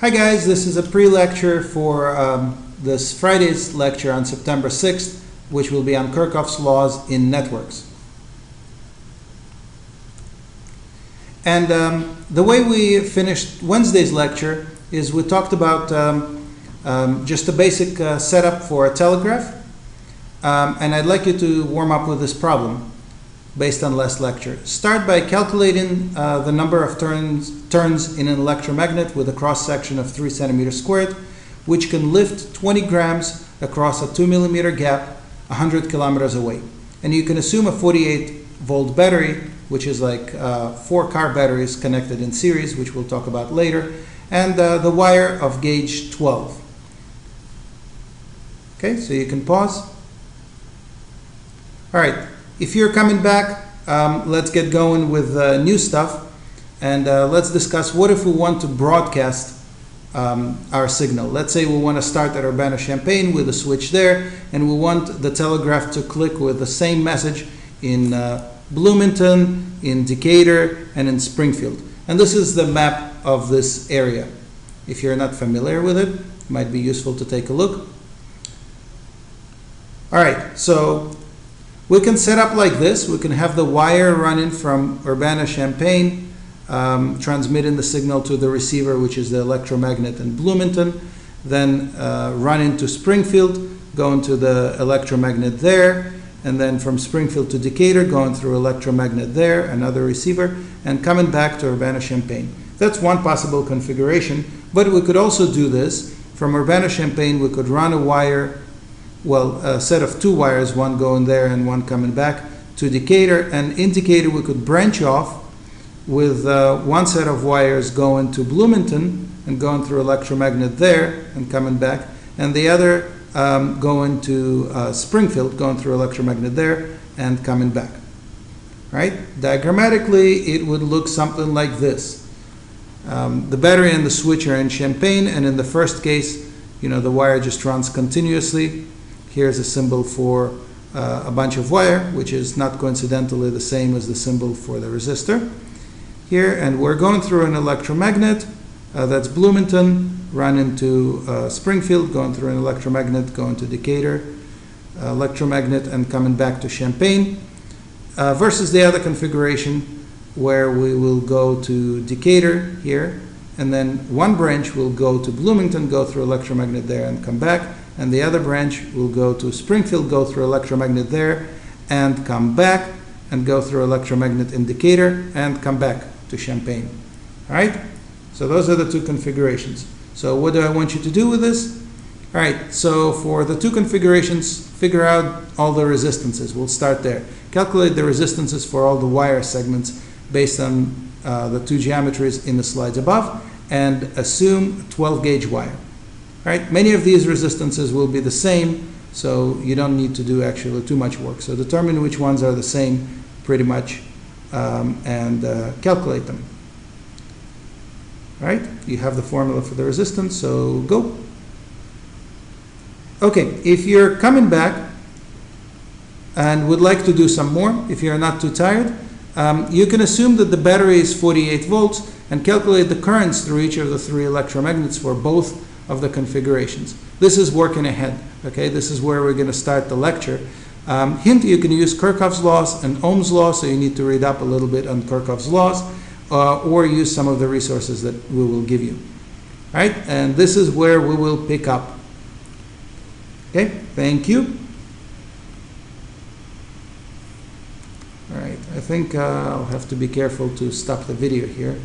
Hi guys, this is a pre-lecture for this Friday's lecture on September 6th, which will be on Kirchoff's laws in networks. And the way we finished Wednesday's lecture is we talked about just a basic setup for a telegraph, and I'd like you to warm up with this problem based on last lecture. Start by calculating the number of turns in an electromagnet with a cross-section of 3 centimeters squared, which can lift 20 grams across a 2 millimeter gap 100 kilometers away. And you can assume a 48-volt battery, which is like 4 car batteries connected in series, which we'll talk about later, and the wire of gauge 12. Okay, so you can pause. All right. If you're coming back, let's get going with new stuff, and let's discuss what if we want to broadcast our signal. Let's say we want to start at Urbana-Champaign with a switch there, and we want the telegraph to click with the same message in Bloomington, in Decatur, and in Springfield. And this is the map of this area. If you're not familiar with it, it might be useful to take a look. All right, so we can set up like this. We can have the wire running from Urbana-Champaign, transmitting the signal to the receiver, which is the electromagnet in Bloomington, then run into Springfield, going to the electromagnet there, and then from Springfield to Decatur, going through electromagnet there, another receiver, and coming back to Urbana-Champaign. That's one possible configuration, but we could also do this. From Urbana-Champaign, we could run a wire, well, a set of 2 wires, one going there and one coming back to Decatur. And in Decatur, we could branch off with one set of wires going to Bloomington and going through electromagnet there and coming back, and the other going to Springfield, going through electromagnet there and coming back. Right? Diagrammatically, it would look something like this. The battery and the switch are in Champaign, and in the first case, the wire just runs continuously. Here's a symbol for a bunch of wire, which is not coincidentally the same as the symbol for the resistor here. And we're going through an electromagnet, that's Bloomington, run into Springfield, going through an electromagnet, going to Decatur, electromagnet, and coming back to Champaign, versus the other configuration where we will go to Decatur here, and then one branch will go to Bloomington, go through electromagnet there and come back, and the other branch will go to Springfield, go through electromagnet there and come back, and go through electromagnet in Decatur and come back to Champaign. All right? So those are the 2 configurations. So what do I want you to do with this? All right, so for the 2 configurations, figure out all the resistances. We'll start there. Calculate the resistances for all the wire segments based on the 2 geometries in the slides above, and assume 12 gauge wire. Right? Many of these resistances will be the same, so you don't need to do actually too much work. So determine which ones are the same pretty much, and calculate them. All right? You have the formula for the resistance, so go. Okay, if you're coming back and would like to do some more, if you're not too tired, you can assume that the battery is 48 volts and calculate the currents through each of the 3 electromagnets for both of the configurations. This is working ahead. Okay, this is where we're going to start the lecture. Hint, you can use Kirchoff's laws and Ohm's law, so you need to read up a little bit on Kirchoff's laws, or use some of the resources that we will give you. All right, and this is where we will pick up. Okay, thank you. All right, I think I'll have to be careful to stop the video here.